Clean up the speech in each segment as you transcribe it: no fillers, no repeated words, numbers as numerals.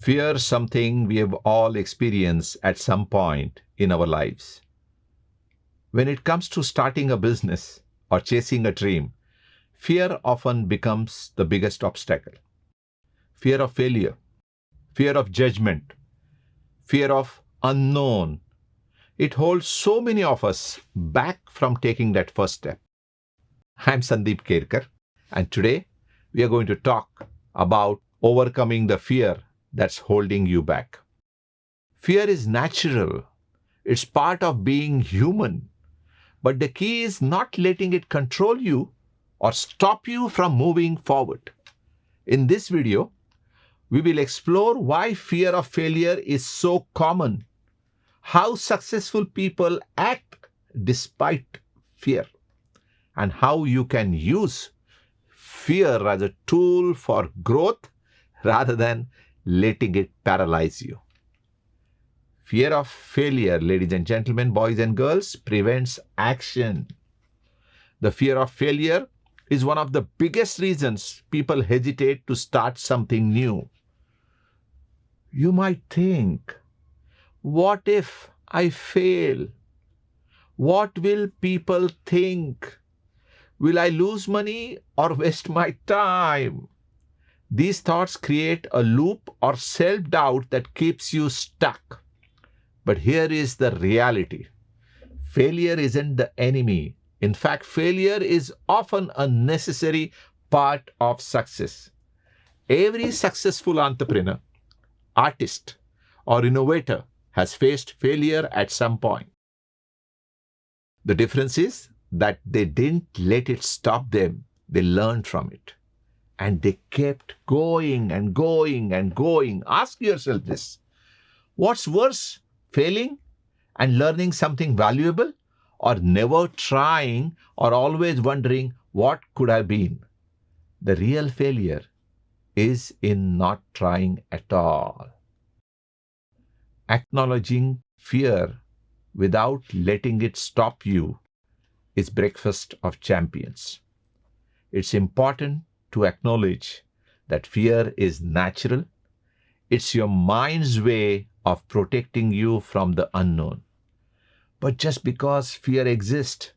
Fear is something we have all experienced at some point in our lives. When it comes to starting a business or chasing a dream, fear often becomes the biggest obstacle. Fear of failure, fear of judgment, fear of unknown. It holds so many of us back from taking that first step. I'm Sandeep Kerkar, and today we are going to talk about overcoming the fear that's holding you back. Fear is natural, it's part of being human, but the key is not letting it control you or stop you from moving forward. In this video, we will explore why fear of failure is so common, how successful people act despite fear, and how you can use fear as a tool for growth rather than letting it paralyze you. Fear of failure, ladies and gentlemen, boys and girls, prevents action. The fear of failure is one of the biggest reasons people hesitate to start something new. You might think, what if I fail? What will people think? Will I lose money or waste my time? These thoughts create a loop or self-doubt that keeps you stuck. But here is the reality. Failure isn't the enemy. In fact, failure is often a necessary part of success. Every successful entrepreneur, artist, or innovator has faced failure at some point. The difference is that they didn't let it stop them. They learned from it. And they kept going and going and going. Ask yourself this. What's worse, failing and learning something valuable, or never trying or always wondering what could have been? The real failure is in not trying at all. Acknowledging fear without letting it stop you is breakfast of champions. It's important to acknowledge that fear is natural. It's your mind's way of protecting you from the unknown. But just because fear exists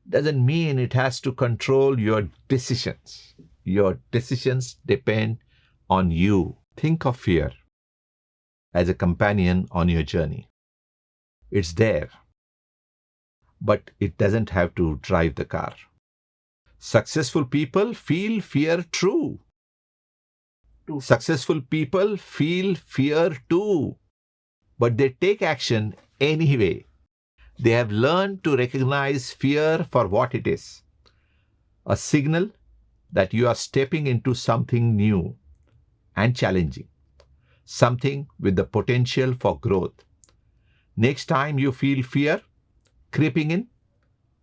doesn't mean it has to control your decisions. Your decisions depend on you. Think of fear as a companion on your journey. It's there, but it doesn't have to drive the car. Successful people feel fear too. Successful people feel fear too, but they take action anyway. They have learned to recognize fear for what it is, a signal that you are stepping into something new and challenging, something with the potential for growth. Next time you feel fear creeping in,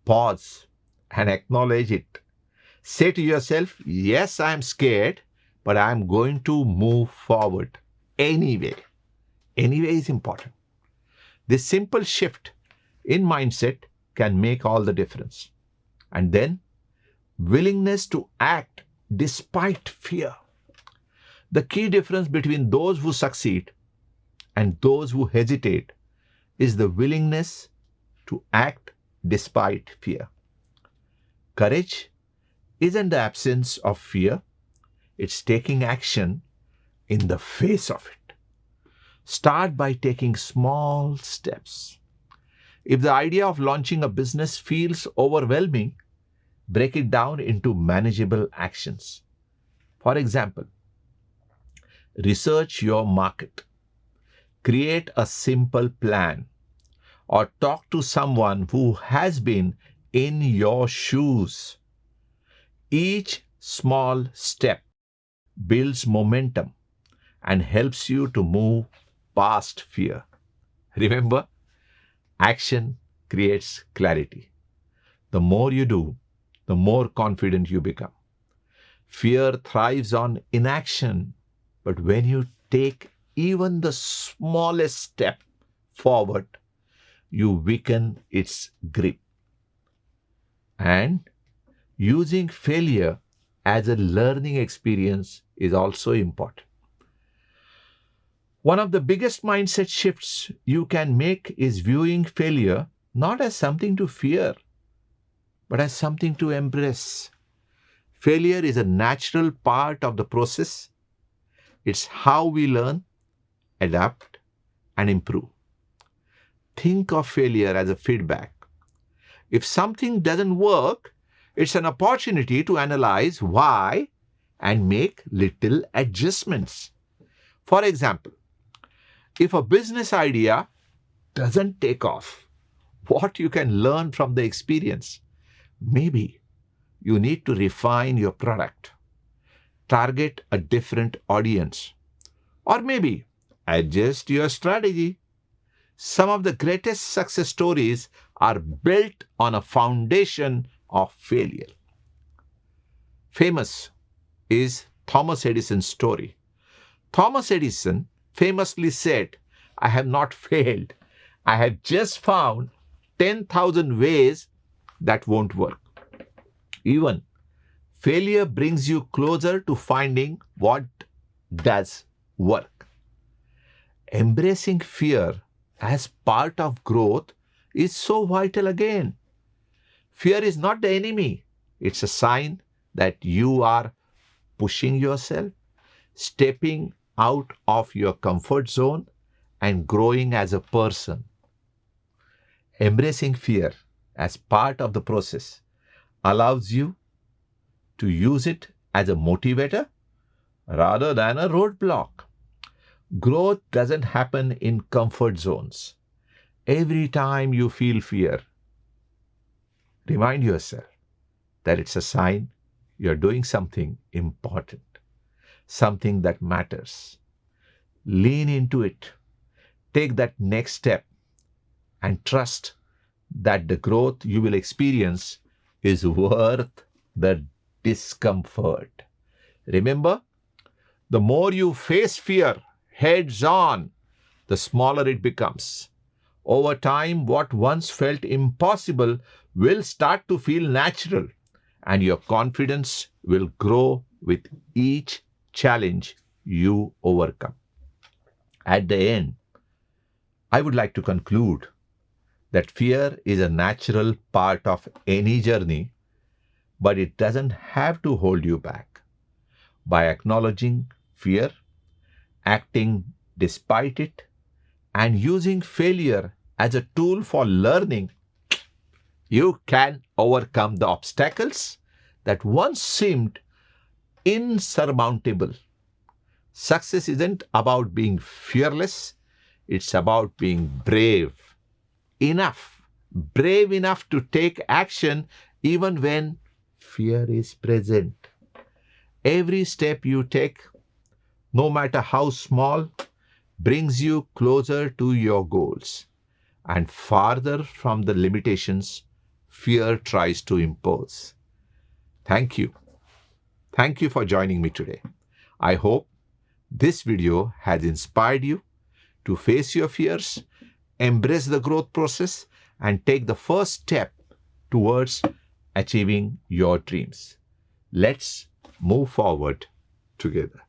pause and acknowledge it. Say to yourself, yes, I'm scared, but I'm going to move forward anyway. Anyway is important. This simple shift in mindset can make all the difference. And then, willingness to act despite fear. The key difference between those who succeed and those who hesitate is the willingness to act despite fear. Courage isn't the absence of fear, it's taking action in the face of it. Start by taking small steps. If the idea of launching a business feels overwhelming, break it down into manageable actions. For example, research your market, create a simple plan, or talk to someone who has been in your shoes. Each small step builds momentum and helps you to move past fear. Remember, action creates clarity. The more you do, the more confident you become. Fear thrives on inaction, but when you take even the smallest step forward, you weaken its grip. And using failure as a learning experience is also important. One of the biggest mindset shifts you can make is viewing failure not as something to fear, but as something to embrace. Failure is a natural part of the process. It's how we learn, adapt, and improve. Think of failure as a feedback. If something doesn't work, it's an opportunity to analyze why and make little adjustments. For example, if a business idea doesn't take off, what you can learn from the experience? Maybe you need to refine your product, target a different audience, or maybe adjust your strategy. Some of the greatest success stories are built on a foundation of failure. Famous is Thomas Edison's story. Thomas Edison famously said, "I have not failed. I have just found 10,000 ways that won't work." Even failure brings you closer to finding what does work. Embracing fear as part of growth is so vital again. Fear is not the enemy. It's a sign that you are pushing yourself, stepping out of your comfort zone, and growing as a person. Embracing fear as part of the process allows you to use it as a motivator rather than a roadblock. Growth doesn't happen in comfort zones. Every time you feel fear, remind yourself that it's a sign you're doing something important, something that matters. Lean into it. Take that next step and trust that the growth you will experience is worth the discomfort. Remember, the more you face fear heads on, the smaller it becomes. Over time, what once felt impossible will start to feel natural, and your confidence will grow with each challenge you overcome. At the end, I would like to conclude that fear is a natural part of any journey, but it doesn't have to hold you back. By acknowledging fear, acting despite it, and using failure as a tool for learning, you can overcome the obstacles that once seemed insurmountable. Success isn't about being fearless, it's about being brave enough to take action even when fear is present. Every step you take, no matter how small, brings you closer to your goals and farther from the limitations fear tries to impose. Thank you. Thank you for joining me today. I hope this video has inspired you to face your fears, embrace the growth process, and take the first step towards achieving your dreams. Let's move forward together.